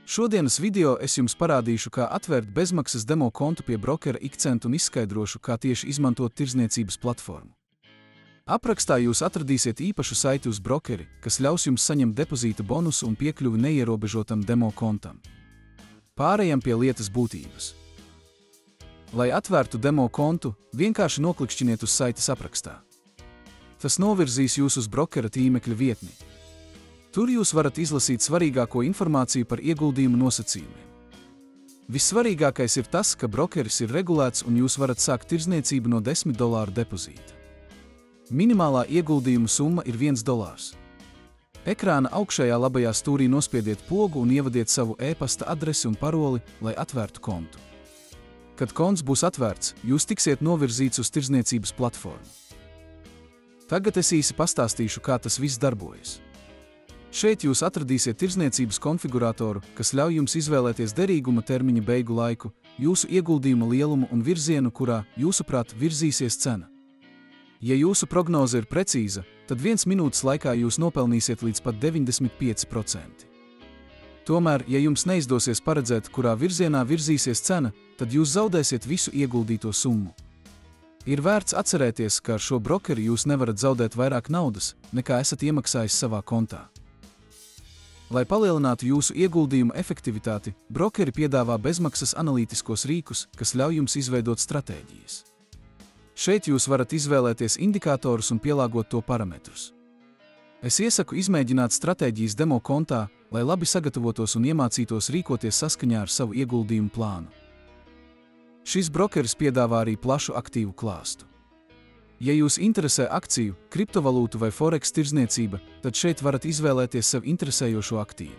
Šodienas video es jums parādīšu, kā atvērt bezmaksas demo kontu pie brokera Ikcent un izskaidrošu, kā tieši izmantot tirdzniecības platformu. Aprakstā jūs atradīsiet īpašu saiti uz brokeri, kas ļaus jums saņemt depozīta bonusu un piekļuvi neierobežotam demo kontam. Pārejam pie lietas būtības. Lai atvērtu demo kontu, vienkārši noklikšķiniet uz saites aprakstā. Tas novirzīs jūs uz brokera tīmekļa vietni. Tur jūs varat izlasīt svarīgāko informāciju par ieguldījumu nosacījumiem. Vissvarīgākais ir tas, ka brokeris ir regulēts un jūs varat sākt tirdzniecību no $10 depozīta. Minimālā ieguldījuma summa ir $1. Ekrāna augšējā labajā stūrī nospiediet pogu un ievadiet savu e-pasta adresi un paroli, lai atvērtu kontu. Kad konts būs atvērts, jūs tiksiet novirzīts uz tirdzniecības platformu. Tagad es īsi pastāstīšu, kā tas viss darbojas. Šeit jūs atradīsiet tirdzniecības konfiguratoru, kas ļauj jums izvēlēties derīguma termiņa beigu laiku, jūsu ieguldījuma lielumu un virzienu, kurā, jūsuprāt, virzīsies cena. Ja jūsu prognoze ir precīza, tad 1 minūtes laikā jūs nopelnīsiet līdz pat 95%. Tomēr, ja jums neizdosies paredzēt, kurā virzienā virzīsies cena, tad jūs zaudēsiet visu ieguldīto summu. Ir vērts atcerēties, ka ar šo brokeri jūs nevarat zaudēt vairāk naudas, nekā esat iemaksājis savā kontā. Lai palielinātu jūsu ieguldījumu efektivitāti, brokeri piedāvā bezmaksas analītiskos rīkus, kas ļauj jums izveidot stratēģijas. Šeit jūs varat izvēlēties indikātorus un pielāgot to parametrus. Es iesaku izmēģināt stratēģijas demo kontā, lai labi sagatavotos un iemācītos rīkoties saskaņā ar savu ieguldījumu plānu. Šis brokeris piedāvā arī plašu aktīvu klāstu. Ja jūs interesē akciju, kriptovalūtu vai forex tirdzniecība, tad šeit varat izvēlēties sev interesējošo aktīvu.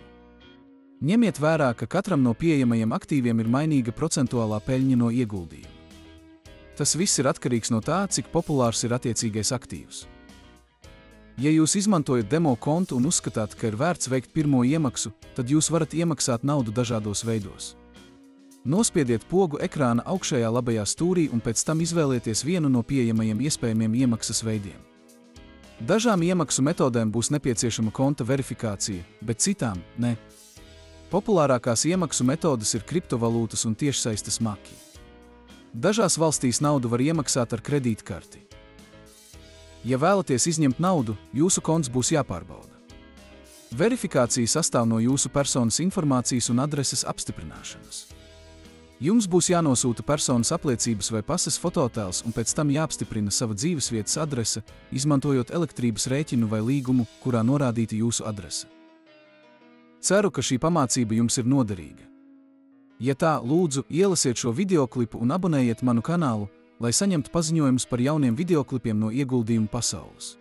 Ņemiet vērā, ka katram no pieejamajiem aktīviem ir mainīga procentuālā peļņa no ieguldījuma. Tas viss ir atkarīgs no tā, cik populārs ir attiecīgais aktīvs. Ja jūs izmantojat demo kontu un uzskatāt, ka ir vērts veikt pirmo iemaksu, tad jūs varat iemaksāt naudu dažādos veidos. Nospiediet pogu ekrāna augšējā labajā stūrī un pēc tam izvēlieties vienu no pieejamajiem iespējamiem iemaksas veidiem. Dažām iemaksu metodēm būs nepieciešama konta verifikācija, bet citām – ne. Populārākās iemaksu metodes ir kriptovalūtas un tiešsaistes maki. Dažās valstīs naudu var iemaksāt ar kredītkarti. Ja vēlaties izņemt naudu, jūsu konts būs jāpārbauda. Verifikācija sastāv no jūsu personas informācijas un adreses apstiprināšanas. Jums būs jānosūta personas apliecības vai pases fototēls un pēc tam jāapstiprina sava dzīvesvietas adrese, izmantojot elektrības rēķinu vai līgumu, kurā norādīta jūsu adrese. Ceru, ka šī pamācība jums ir noderīga. Ja tā, lūdzu, ielasiet šo videoklipu un abonējiet manu kanālu, lai saņemtu paziņojumus par jauniem videoklipiem no ieguldījumu pasaules.